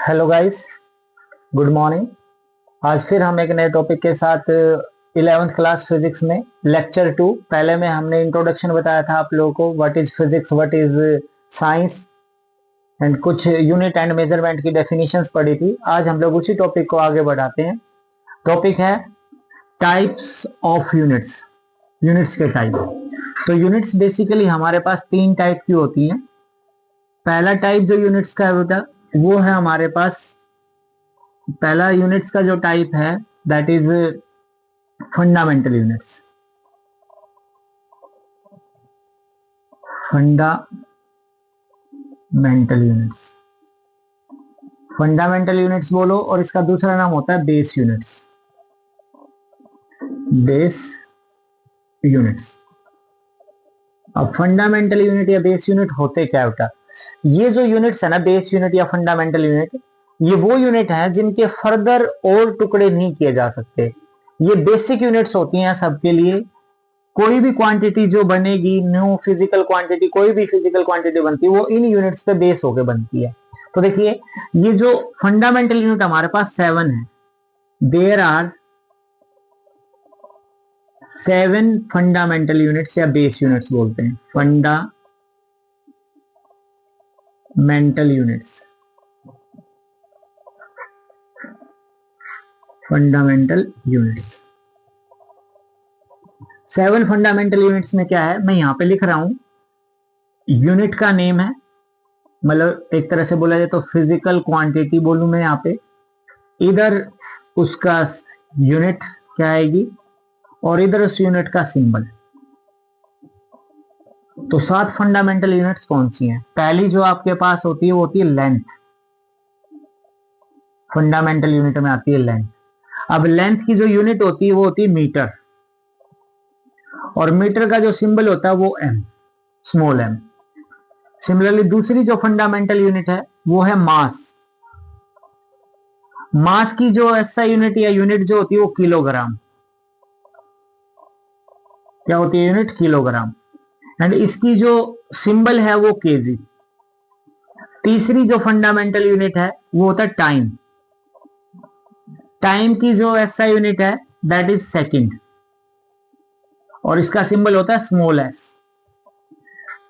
Hello guys, good morning. आज फिर हम एक नए टॉपिक के साथ 11th क्लास फिजिक्स में लेक्चर 2। पहले में हमने इंट्रोडक्शन बताया था आप लोगों को, what is physics, what is science and कुछ यूनिट एंड मेजरमेंट की डेफिनेशंस पढ़ी थी। आज हम लोग उसी टॉपिक को आगे बढ़ाते हैं। टॉपिक है टाइप्स ऑफ यूनिट्स, यूनिट्स के टाइप। तो यूनिट्स बेसिकली हमारे पास तीन टाइप की होती हैं। पहला टाइप जो यूनिट्स का है बेटा, वो है हमारे पास, पहला यूनिट्स का जो टाइप है that is fundamental units. Fundamental units, fundamental units बोलो, और इसका दूसरा नाम होता है बेस यूनिट्स। Base units. अब फंडामेंटल यूनिट या बेस यूनिट होते क्या बेटा? ये जो यूनिट्स है ना, बेस यूनिट या फंडामेंटल यूनिट, ये वो यूनिट है जिनके फर्दर और टुकड़े नहीं किए जा सकते। ये बेसिक यूनिट्स होती हैं सबके लिए। कोई भी क्वांटिटी जो बनेगी, न्यू फिजिकल क्वांटिटी, कोई भी फिजिकल क्वांटिटी बनती है, वो इन यूनिट्स पे बेस होकर बनती है। तो देखिए, ये जो फंडामेंटल यूनिट हमारे पास 7 है, देयर आर 7 फंडामेंटल यूनिट्स या बेस यूनिट्स बोलते हैं, fundamental units. Fundamental units 7 fundamental units में क्या है, मैं यहां पे लिख रहा हूं। यूनिट का नेम है, मतलब एक तरह से बोला जाए तो फिजिकल क्वांटिटी बोलूं मैं यहां पे। इधर उसका यूनिट क्या आएगी, और इधर उस यूनिट का सिंबल। तो 7 फंडामेंटल यूनिट्स कौन सी हैं? पहली जो आपके पास होती है वो होती है लेंथ। फंडामेंटल यूनिट में आती है लेंथ। अब लेंथ की जो यूनिट होती है वो होती है मीटर, और मीटर का जो सिंबल होता है वो एम, स्मॉल एम। सिमिलरली दूसरी जो फंडामेंटल यूनिट है वो है मास। मास की जो एसआई यूनिट या यूनिट जो होती है वो किलोग्राम। क्या होती है यूनिट? किलोग्राम। एंड इसकी जो सिंबल है वो केजी। तीसरी जो फंडामेंटल यूनिट है वो होता है टाइम। टाइम की जो एसआई यूनिट है दैट इज सेकंड, और इसका सिंबल होता है स्मॉल एस।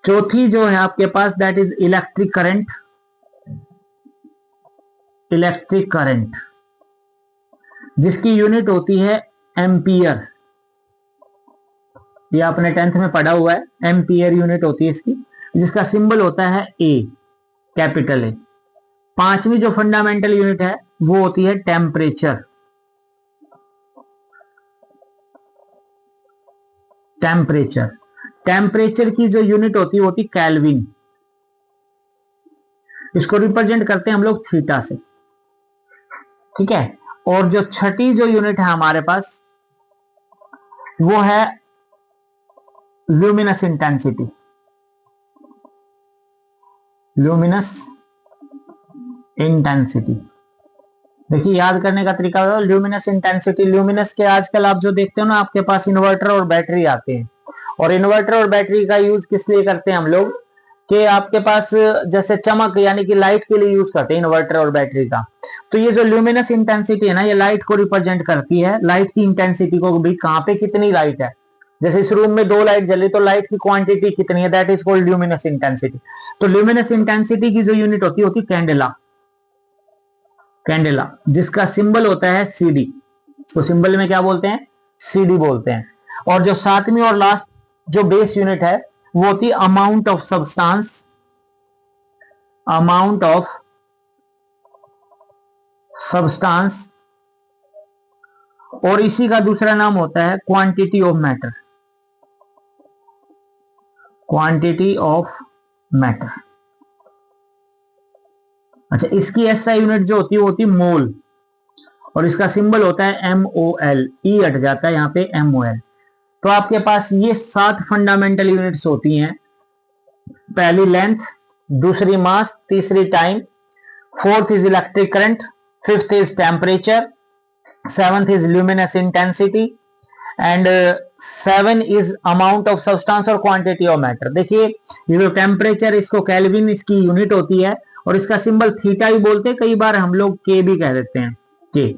चौथी जो है आपके पास that is electric current. Electric current जिसकी यूनिट होती है एम्पियर। ये आपने 10th में पढ़ा हुआ है, एम्पियर यूनिट होती है इसकी, जिसका सिंबल होता है ए, कैपिटल ए। पांचवी जो फंडामेंटल यूनिट है वो होती है टेम्परेचर। टेम्परेचर, टेम्परेचर की जो यूनिट होती है वो होती है केल्विन। इसको रिप्रेजेंट करते हैं हम लोग थीटा से, ठीक है। और जो छठी जो यूनिट है हमारे पास वो है ल्यूमिनस इंटेंसिटी। ल्यूमिनस इंटेंसिटी, देखिए याद करने का तरीका होगा ल्यूमिनस इंटेंसिटी। ल्यूमिनस के आजकल आप जो देखते हो ना, आपके पास इन्वर्टर और बैटरी आते हैं, और इन्वर्टर और बैटरी का यूज किस लिए करते हैं हम लोग, कि आपके पास जैसे चमक यानी कि लाइट के लिए यूज करते हैं इन्वर्टर और बैटरी का। तो ये जो ल्यूमिनस इंटेंसिटी है ना, ये लाइट को रिप्रेजेंट करती है, लाइट की इंटेंसिटी को भी, कहां पे कितनी लाइट है। जैसे इस रूम में 2 लाइट जली तो लाइट की क्वांटिटी कितनी है, that is called luminous intensity. तो ल्यूमिनस इंटेंसिटी की जो यूनिट होती है कैंडेला। कैंडेला जिसका सिंबल होता है सीडी, तो सिंबल में क्या बोलते हैं? सीडी बोलते हैं। और जो सातवीं और लास्ट जो बेस यूनिट है वो होती है amount of substance. Amount of substance, और इसी का दूसरा नाम होता है quantity of matter. Quantity of matter. अच्छा, इसकी एसआई यूनिट जो होती है वो होती है मोल, और इसका सिंबल होता है MOL। ई हट जाता है यहां पे, MOL। तो आपके पास ये 7 फंडामेंटल यूनिट्स होती हैं। पहली लेंथ, दूसरी मास, तीसरी time, fourth is electric current, fifth is temperature, seventh is luminous intensity, and 7 is amount of substance और क्वांटिटी ऑफ मैटर। देखिए, ये जो टेम्परेचर, इसको केल्विन इसकी यूनिट होती है, और इसका सिंबल थीटा भी बोलते हैं, कई बार हम लोग के भी कह देते हैं, के।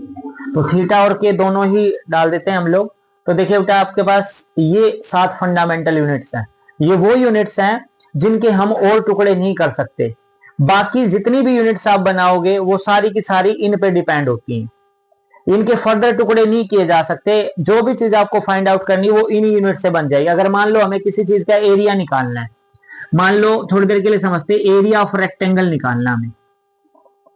तो थीटा और के दोनों ही डाल देते हैं हम लोग। तो देखिए बेटा आपके पास ये 7 फंडामेंटल यूनिट्स हैं। ये वो यूनिट्स हैं जिनके हम और टुकड़े नहीं कर सकते। बाकी जितनी भी यूनिट्स आप बनाओगे वो सारी की सारी इन पे डिपेंड होती हैं, इनके फर्दर टुकड़े नहीं किए जा सकते। जो भी चीज आपको फाइंड आउट करनी है वो इन यूनिट से बन जाएगी। अगर मान लो हमें किसी चीज का एरिया निकालना है, मान लो थोड़ी देर के लिए समझते, एरिया ऑफ रेक्टेंगल निकालना हमें,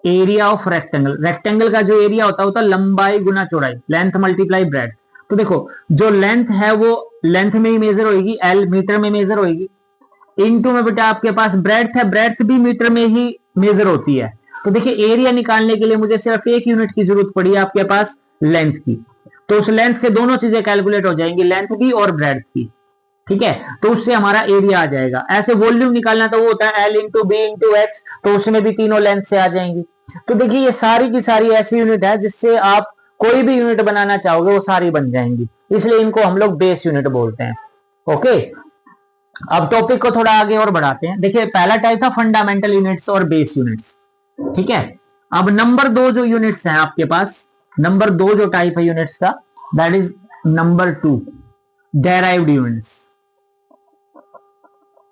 एरिया ऑफ रेक्टेंगल। रेक्टेंगल का जो एरिया होता है लंबाई गुना चौड़ाई, लेंथ मल्टीप्लाई ब्रेड। तो देखो जो लेंथ है वो लेंथ में ही मेजर होगी, एल मीटर में मेजर होगी, इनटू में बेटा आपके पास ब्रेड्थ है, ब्रेड्थ भी मीटर में ही मेजर होती है। तो देखिए एरिया निकालने के लिए मुझे सिर्फ एक यूनिट की जरूरत पड़ी है आपके पास, लेंथ की। तो उस लेंथ से दोनों चीजें कैलकुलेट हो जाएंगी, लेंथ भी और ब्रेड्थ की, ठीक है। तो उससे हमारा एरिया आ जाएगा। ऐसे वॉल्यूम निकालना तो वो होता है L into B into H, तो उसमें भी तीनों लेंथ से आ जाएंगी। तो देखिए ये सारी की सारी ऐसी यूनिट है जिससे आप कोई भी यूनिट बनाना चाहोगे वो सारी बन जाएंगी, इसलिए इनको हम लोग बेस यूनिट बोलते हैं। ओके, अब टॉपिक को थोड़ा आगे और बढ़ाते हैं। देखिए पहला टाइप था फंडामेंटल यूनिट्स और बेस यूनिट्स, ठीक है। अब नंबर 2 जो यूनिट्स हैं आपके पास, नंबर 2 जो टाइप है यूनिट्स का, that is number 2 derived units.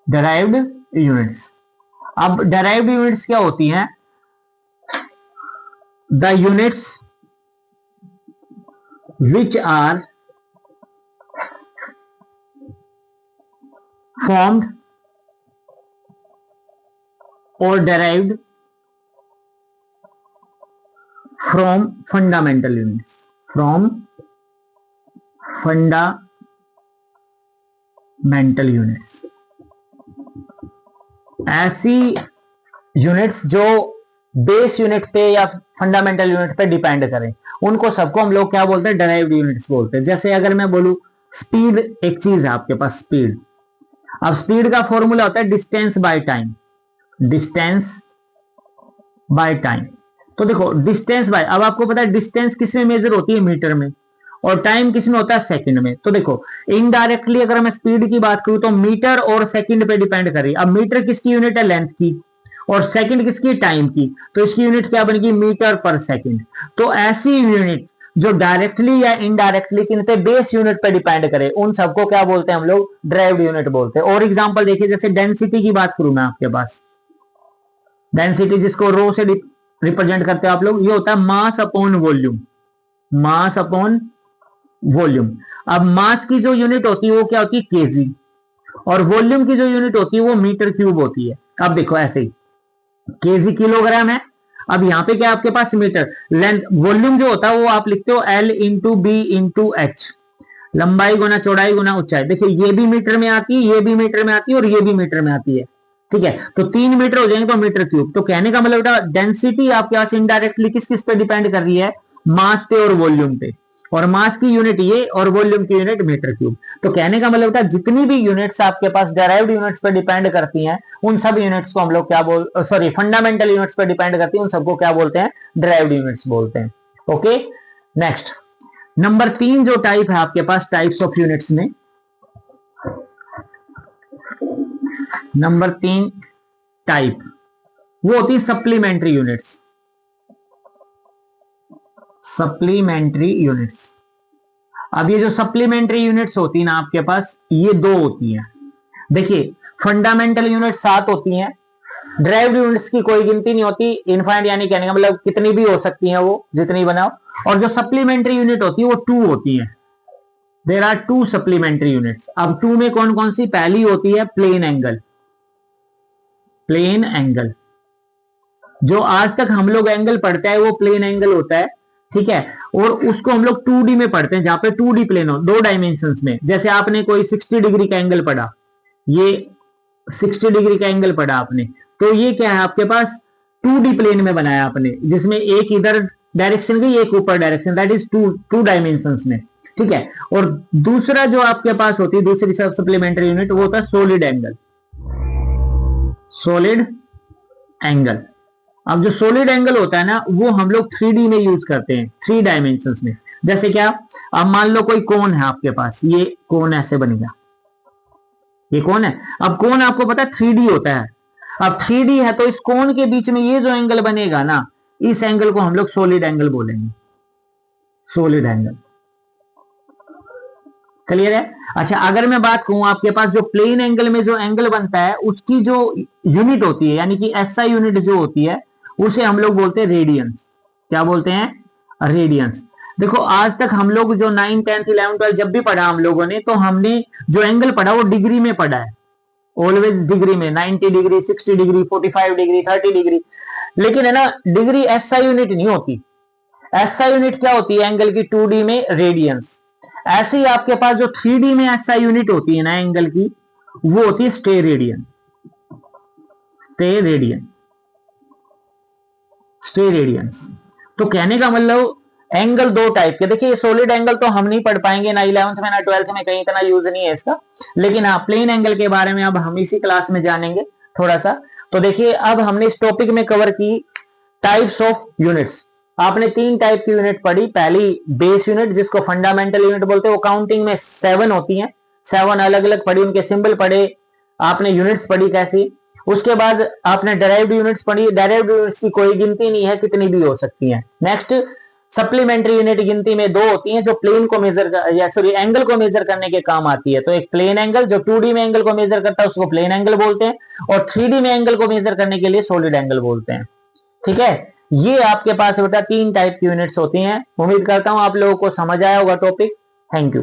Derived units, अब डेराइव्ड यूनिट्स क्या होती हैं? The units which are formed or derived from fundamental units, from fundamental units। ऐसी यूनिट्स जो बेस यूनिट पे या फंडामेंटल यूनिट पे डिपेंड करें, उनको सबको हम लोग क्या बोलते हैं? डेराइव्ड यूनिट्स बोलते हैं। जैसे अगर मैं बोलूं स्पीड, एक चीज है आपके पास स्पीड। अब स्पीड का फॉर्मूला होता है distance by time, distance by time. तो देखो डिस्टेंस बाय, अब आपको पता है डिस्टेंस किस में मेजर होती है? मीटर में, और टाइम किस में होता है? सेकंड में। तो देखो इनडायरेक्टली अगर मैं स्पीड की बात करूं तो मीटर और सेकंड पे डिपेंड कर रही है। अब मीटर किसकी यूनिट है? लेंथ की, और सेकंड किसकी? टाइम की। तो इसकी यूनिट क्या बनेगी? मीटर पर सेकंड। तो ऐसी यूनिट जो डायरेक्टली या इनडायरेक्टली किन पे? बेस यूनिट पे डिपेंड करे, उन सबको क्या बोलते हैं हम लोग? डेराइव्ड यूनिट बोलते हैं। और एग्जांपल देखिए, जैसे डेंसिटी की बात करूं मैं आपके पास, डेंसिटी जिसको रो से रिप्रेजेंट करते हो आप लोग, ये होता है mass upon volume, mass upon volume. अब मास की जो यूनिट होती है वो क्या होती है? केजी, और वॉल्यूम की जो यूनिट होती है वो मीटर क्यूब होती है। अब देखो ऐसे ही केजी किलोग्राम है, अब यहां पे क्या आपके पास? मीटर। लेंथ, वॉल्यूम जो होता है वो आप लिखते हो L into B into H, लंबाई गुना चौड़ाई गुना ऊंचाई। देखिए ये भी मीटर में आती है, ये भी मीटर में आती है, और ये भी मीटर में आती है, ठीक है। तो 3 मीटर हो जाएंगे तो मीटर क्यूब। तो कहने का मतलब बेटा डेंसिटी आपके पास इनडायरेक्टली किस किस पे डिपेंड कर रही है? मास पे और वॉल्यूम पे, और मास की यूनिट ये और वॉल्यूम की यूनिट मीटर क्यूब। तो कहने का मतलब बेटा जितनी भी यूनिट्स आपके पास डेराइव्ड यूनिट्स पे डिपेंड करती हैं, उन सब यूनिट्स को हम लोग क्या फंडामेंटल यूनिट्स पे डिपेंड करती है, उन सबको क्या बोलते हैं? डेराइव्ड यूनिट्स बोलते हैं। ओके, नेक्स्ट नंबर 3 जो टाइप है आपके पास टाइप्स ऑफ यूनिट्स में, नंबर 3 टाइप वो होती है सप्लीमेंट्री यूनिट्स। सप्लीमेंट्री यूनिट्स, अब ये जो सप्लीमेंट्री यूनिट्स होती है ना आपके पास, ये 2 होती हैं। देखिए फंडामेंटल यूनिट 7 होती हैं, डेराइव्ड यूनिट्स की कोई गिनती नहीं होती, इनफाइनाइट, यानी कहने का मतलब कितनी भी हो सकती हैं वो, जितनी बनाओ। और जो सप्लीमेंट्री यूनिट होती है वो 2 होती है। There are 2 supplementary units. अब 2 में कौन कौन सी? पहली होती है प्लेन एंगल, प्लेन एंगल। जो आज तक हम लोग एंगल पढ़ते हैं वो प्लेन एंगल होता है, ठीक है। और उसको हम लोग 2D में पढ़ते हैं, जहां पे 2D प्लेन हो, 2 डायमेंशंस में। जैसे आपने कोई 60 डिग्री का एंगल पढ़ा, ये 60 डिग्री का एंगल पढ़ा आपने, तो ये क्या है आपके पास? 2D प्लेन में बनाया आपने, जिसमें एक इधर डायरेक्शन गई, एक ऊपर डायरेक्शन, दैट इज 2 डायमेंशंस में, ठीक है। और दूसरा जो आपके पास होती है दूसरी सप्लीमेंट्री यूनिट, वो होता है सॉलिड एंगल, सॉलिड एंगल। अब जो सॉलिड एंगल होता है ना, वो हम लोग 3D में यूज करते हैं, 3 डायमेंशंस में। जैसे क्या? अब मान लो कोई कोन है आपके पास, ये कोन ऐसे बनेगा, ये कोन है। अब कोन आपको पता है 3D होता है। अब 3D है तो इस कोण के बीच में ये जो एंगल बनेगा ना, इस एंगल को हम लोग सॉलिड एंगल बोलेंगे, सॉलिड एंगल। क्लियर है? अच्छा, अगर मैं बात कहूं आपके पास जो प्लेन एंगल में जो एंगल बनता है उसकी जो यूनिट होती है, यानी कि एसआई यूनिट जो होती है, उसे हम लोग बोलते हैं रेडियंस। क्या बोलते हैं? रेडियंस। देखो आज तक हम लोग जो 9, 10, 11, 12 जब भी पढ़ा हम लोगों ने, तो हमने जो एंगल पढ़ा वो डिग्री में पढ़ा है, ऑलवेज डिग्री में, 90 डिग्री, 60 डिग्री, 45 डिग्री, 30 डिग्री। लेकिन है ना, डिग्री एसआई यूनिट नहीं होती। एसआई यूनिट क्या होती है एंगल की? 2D में रेडियंस। ऐसे ही आपके पास जो 3D में एसआई यूनिट होती है ना एंगल की, वो होती है steradian. Steradian, steradians. तो कहने का मतलब एंगल दो टाइप के। देखिए सॉलिड एंगल तो हम नहीं पढ़ पाएंगे ना 11th में ना 12th में, कहीं इतना यूज नहीं है इसका। लेकिन हाँ, प्लेन एंगल के बारे में अब हम इसी क्लास में जानेंगे थोड़ा सा। तो देखिए अब हमने इस टॉपिक में कवर की टाइप्स ऑफ यूनिट्स। आपने 3 टाइप की यूनिट पढ़ी। पहली बेस यूनिट, जिसको फंडामेंटल यूनिट बोलते हैं, वो काउंटिंग में 7 होती हैं। 7 अलग अलग पढ़ी, उनके सिंबल पढ़े, आपने यूनिट्स पढ़ी कैसी। उसके बाद आपने डेराइव्ड यूनिट्स पढ़ी। डेराइव्ड यूनिट्स की कोई गिनती नहीं है, कितनी भी हो सकती हैं। नेक्स्ट, सप्लीमेंट्री यूनिट गिनती में 2 होती हैं, जो प्लेन को मेजर या सॉरी एंगल को मेजर करने के काम आती है। तो एक प्लेन एंगल जो 2D में एंगल को मेजर करता है उसको प्लेन एंगल बोलते हैं, और 3D में एंगल को मेजर करने के लिए सॉलिड एंगल बोलते हैं। ठीक है, ये आपके पास बेटा 3 टाइप की यूनिट्स होती हैं। उम्मीद करता हूं आप लोगों को समझ आया होगा टॉपिक। Thank you.